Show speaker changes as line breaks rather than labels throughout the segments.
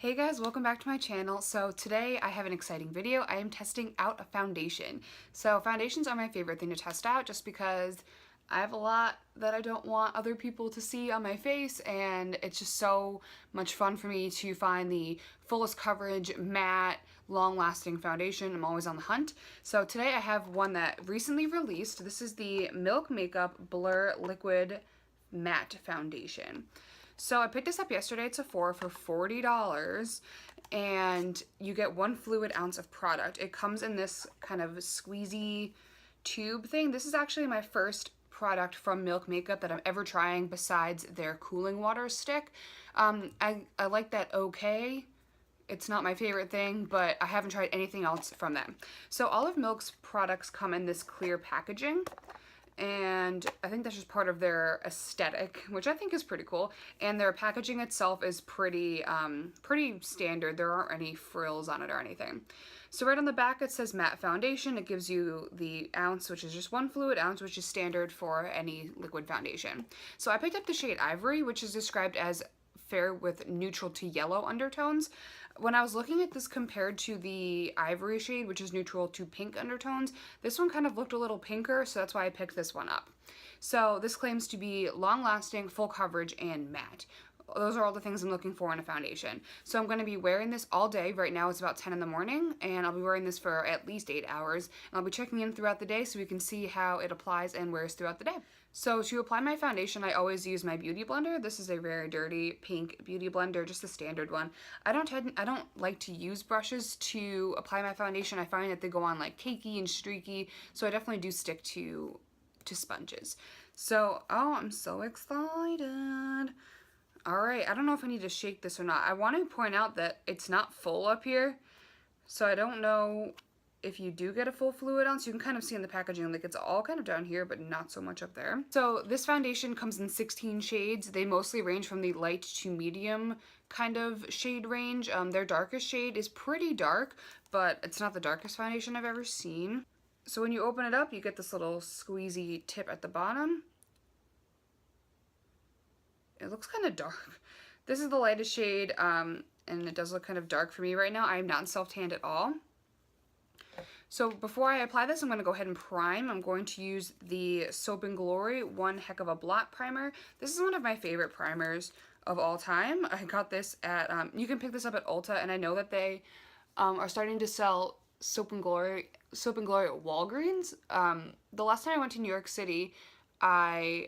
Hey guys, welcome back to my channel. So today I have an exciting video. I am testing out a foundation. So foundations are my favorite thing to test out just because I have a lot that I don't want other people to see on my face, and it's just so much fun for me to find the fullest coverage, matte, long-lasting foundation. I'm always on the hunt. So today I have one that recently released. This is the Milk Makeup Blur Liquid Matte Foundation. So I picked this up yesterday at Sephora for $40, and you get 1 fluid ounce of product. It comes in this kind of squeezy tube thing. This is actually my first product from Milk Makeup that I'm ever trying besides their cooling water stick. I like that okay. It's not my favorite thing, but I haven't tried anything else from them. So all of Milk's products come in this clear packaging, and I think that's just part of their aesthetic, which I think is pretty cool. And their packaging itself is pretty standard. There aren't any frills on it or anything. So right on the back it says matte foundation. It gives you the ounce, which is just 1 fluid ounce, which is standard for any liquid foundation. So I picked up the shade Ivory, which is described as fair with neutral to yellow undertones. When I was looking at this compared to the Ivory shade, which is neutral to pink undertones, this one kind of looked a little pinker, so that's why I picked this one up. So this claims to be long-lasting, full coverage, and matte. Those are all the things I'm looking for in a foundation. So I'm going to be wearing this all day. Right now it's about 10 in the morning, and I'll be wearing this for at least 8 hours. And I'll be checking in throughout the day so we can see how it applies and wears throughout the day. So to apply my foundation, I always use my beauty blender. This is a very dirty pink beauty blender, just the standard one. I don't like to use brushes to apply my foundation. I find that they go on like cakey and streaky, so I definitely do stick to sponges. So, oh, I'm so excited. Alright, I don't know if I need to shake this or not. I want to point out that it's not full up here, so I don't know if you do get a full fluid ounce. You can kind of see in the packaging, like it's all kind of down here, but not so much up there. So this foundation comes in 16 shades. They mostly range from the light to medium kind of shade range. Their darkest shade is pretty dark, but it's not the darkest foundation I've ever seen. So when you open it up, you get this little squeezy tip at the bottom. It looks kind of dark. This is the lightest shade, and it does look kind of dark for me right now. I am not self-tanned at all. So before I apply this, I'm going to go ahead and prime. I'm going to use the Soap & Glory One Heck of a Blot Primer. This is one of my favorite primers of all time. I got this at, you can pick this up at Ulta, and I know that they are starting to sell Soap & Glory at Walgreens. The last time I went to New York City, I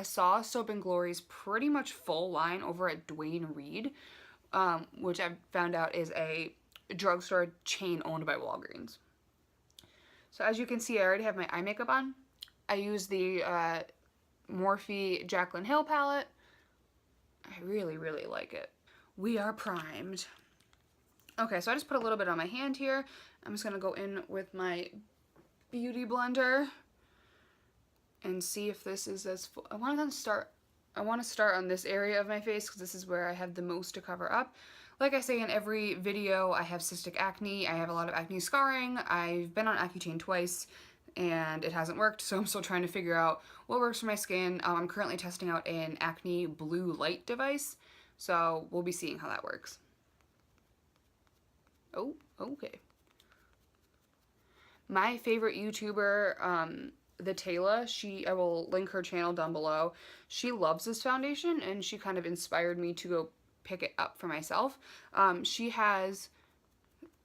saw Soap & Glory's pretty much full line over at Duane Reade, which I found out is a drugstore chain owned by Walgreens. So as you can see, I already have my eye makeup on. I use the Morphe Jaclyn Hill palette. I really, really like it. We are primed. Okay, so I just put a little bit on my hand here. I'm just going to go in with my beauty blender and see if this is as full. I want to start on this area of my face because this is where I have the most to cover up. Like I say in every video, I have cystic acne. I have a lot of acne scarring. I've been on Accutane twice and it hasn't worked, so I'm still trying to figure out what works for my skin. I'm currently testing out an acne blue light device, so we'll be seeing how that works. Oh, okay. My favorite YouTuber, the Taylor, I will link her channel down below. She loves this foundation, and she kind of inspired me to go pick it up for myself. She has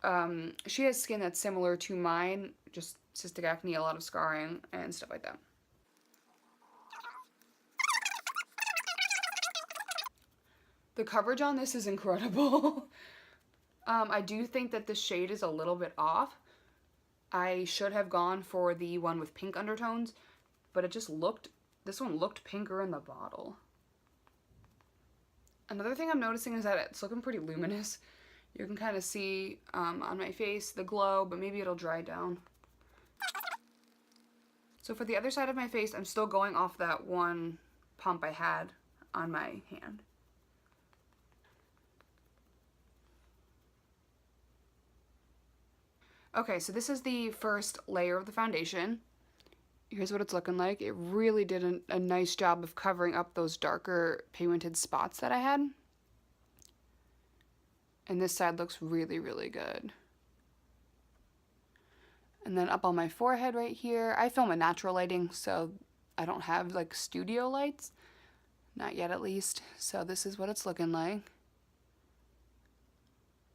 skin that's similar to mine, just cystic acne, a lot of scarring, and stuff like that. The coverage on this is incredible. I do think that the shade is a little bit off. I should have gone for the one with pink undertones, but it just looked, this one looked pinker in the bottle. Another thing I'm noticing is that it's looking pretty luminous. You can kind of see on my face the glow, but maybe it'll dry down. So for the other side of my face, I'm still going off that one pump I had on my hand. Okay, so this is the first layer of the foundation. Here's what it's looking like. It really did a nice job of covering up those darker pigmented spots that I had. And this side looks really, really good. And then up on my forehead right here, I film in natural lighting, so I don't have like studio lights. Not yet at least. So this is what it's looking like.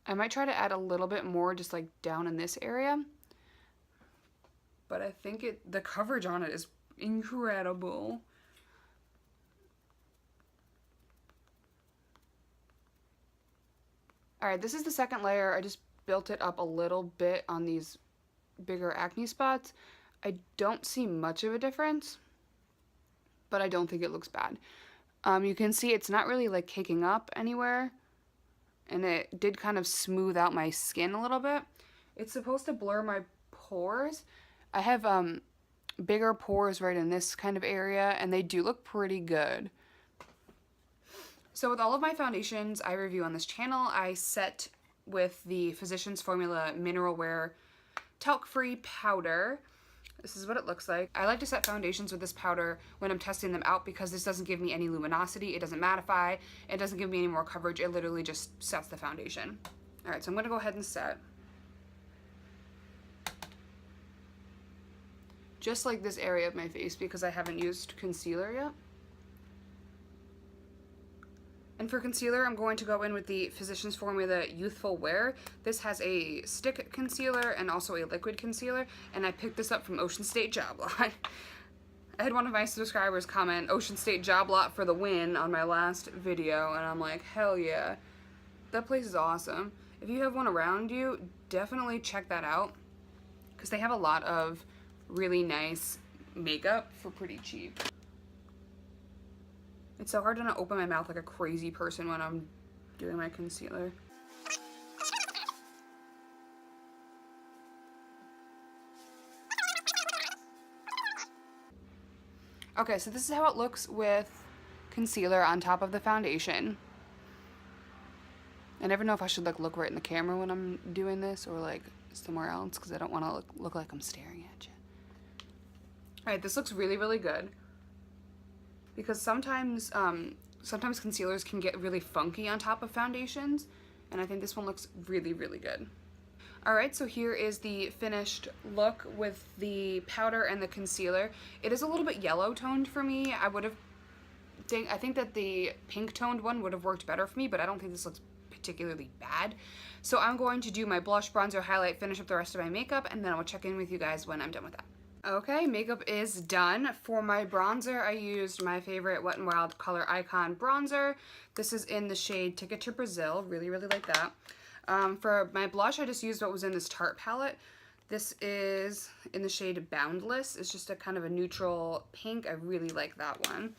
I might try to add a little bit more just like down in this area. But I think the coverage on it is incredible. Alright, this is the second layer. I just built it up a little bit on these bigger acne spots. I don't see much of a difference, but I don't think it looks bad. You can see it's not really like caking up anywhere, and it did kind of smooth out my skin a little bit. It's supposed to blur my pores. I have bigger pores right in this kind of area, and they do look pretty good. So with all of my foundations I review on this channel, I set with the Physicians Formula Mineral Wear Talc-Free Powder. This is what it looks like. I like to set foundations with this powder when I'm testing them out because this doesn't give me any luminosity, it doesn't mattify, it doesn't give me any more coverage, it literally just sets the foundation. Alright, so I'm going to go ahead and set. Just like this area of my face because I haven't used concealer yet. And for concealer, I'm going to go in with the Physicians Formula Youthful Wear. This has a stick concealer and also a liquid concealer, and I picked this up from Ocean State Job Lot. I had one of my subscribers comment, Ocean State Job Lot for the win, on my last video, and I'm like, hell yeah. That place is awesome. If you have one around you, definitely check that out, because they have a lot of really nice makeup for pretty cheap. It's so hard to not open my mouth like a crazy person when I'm doing my concealer. Okay, so this is how it looks with concealer on top of the foundation. I never know if I should like look right in the camera when I'm doing this or like somewhere else because I don't want to look like I'm staring at you. Alright, this looks really, really good. Because sometimes concealers can get really funky on top of foundations, and I think this one looks really, really good. Alright, so here is the finished look with the powder and the concealer. It is a little bit yellow toned for me. I think that the pink toned one would have worked better for me, but I don't think this looks particularly bad. So I'm going to do my blush, bronzer, highlight, finish up the rest of my makeup, and then I'll check in with you guys when I'm done with that. Okay, makeup is done. For my bronzer, I used my favorite Wet n Wild Color Icon bronzer. This is in the shade Ticket to Brazil. Really, really like that. For my blush, I just used what was in this Tarte palette. This is in the shade Boundless. It's just a kind of a neutral pink. I really like that one.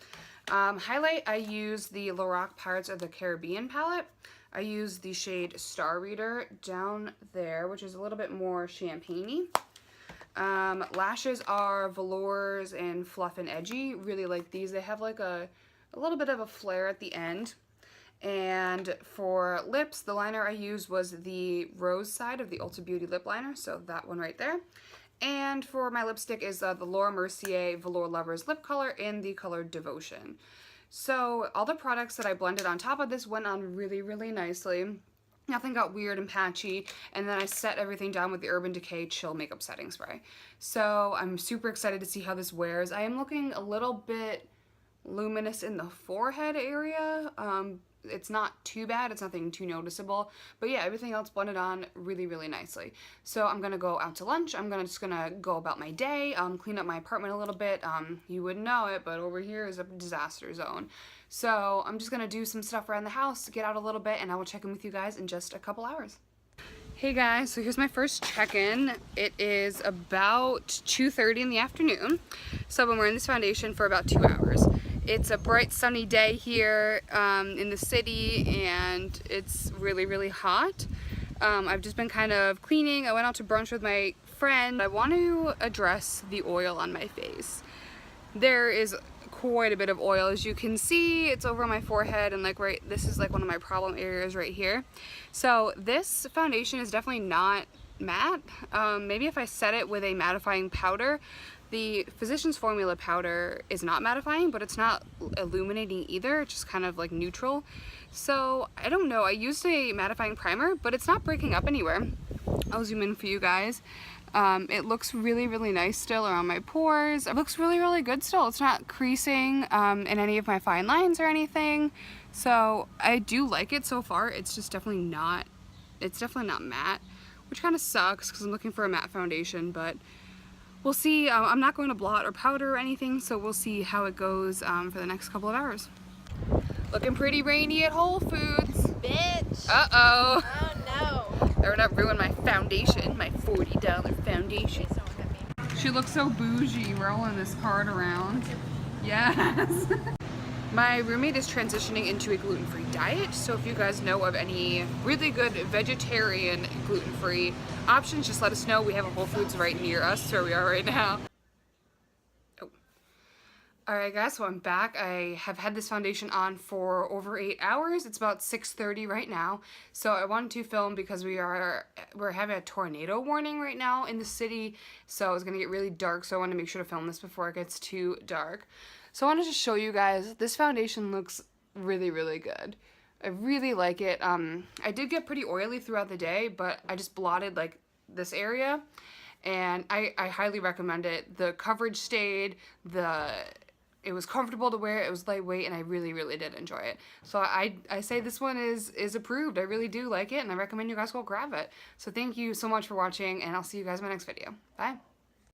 Highlight, I used the Lorac Pirates of the Caribbean palette. I used the shade Star Reader down there, which is a little bit more champagne-y. Lashes are velours and fluff and edgy. Really like these. They have like a little bit of a flare at the end. And for lips, the liner I used was the Rose side of the Ulta Beauty lip liner, so that one right there. And for my lipstick is the Laura Mercier Velour Lovers lip color in the color Devotion. So all the products that I blended on top of this went on really, really nicely. Nothing got weird and patchy, and then I set everything down with the Urban Decay Chill Makeup Setting Spray. So I'm super excited to see how this wears. I am looking a little bit luminous in the forehead area. It's not too bad, it's nothing too noticeable, but yeah, everything else blended on really, really nicely. So I'm gonna go out to lunch. I'm just gonna go about my day, clean up my apartment a little bit. You wouldn't know it, but over here is a disaster zone. So I'm just gonna do some stuff around the house, get out a little bit, and I will check in with you guys in just a couple hours. Hey guys, so here's my first check-in. It is about 2:30 in the afternoon. So I've been wearing this foundation for about 2 hours. It's a bright sunny day here in the city, and it's really, really hot. I've just been kind of cleaning. I went out to brunch with my friend. I want to address the oil on my face. There is quite a bit of oil, as you can see. It's over my forehead, and like this is like one of my problem areas right here. So this foundation is definitely not matte. Maybe if I set it with a mattifying powder, The Physicians Formula powder is not mattifying, but it's not illuminating either. It's just kind of like neutral. So I don't know. I used a mattifying primer, but it's not breaking up anywhere. I'll zoom in for you guys. It looks really, really nice still around my pores. It looks really, really good still. It's not creasing in any of my fine lines or anything. So I do like it so far. It's just definitely not, it's definitely not matte, which kind of sucks because I'm looking for a matte foundation, but we'll see. I'm not going to blot or powder or anything, so we'll see how it goes for the next couple of hours. Looking pretty rainy at Whole Foods.
Bitch.
Uh-oh.
Oh no.
They're not ruin my foundation, my $40 foundation. She looks so bougie rolling this cart around. Yes. My roommate is transitioning into a gluten-free diet, so if you guys know of any really good vegetarian gluten-free options, just let us know. We have a Whole Foods right near us where we are right now. Oh. Alright guys, so I'm back. I have had this foundation on for over 8 hours. It's about 6:30 right now. So I wanted to film because we're having a tornado warning right now in the city. So it's gonna get really dark, so I wanted to make sure to film this before it gets too dark. So I wanted to show you guys, this foundation looks really, really good. I really like it. I did get pretty oily throughout the day, but I just blotted like this area, and I highly recommend it. The coverage stayed, it was comfortable to wear, it was lightweight, and I really, really did enjoy it. So I say this one is approved. I really do like it, and I recommend you guys go grab it. So thank you so much for watching, and I'll see you guys in my next video. Bye.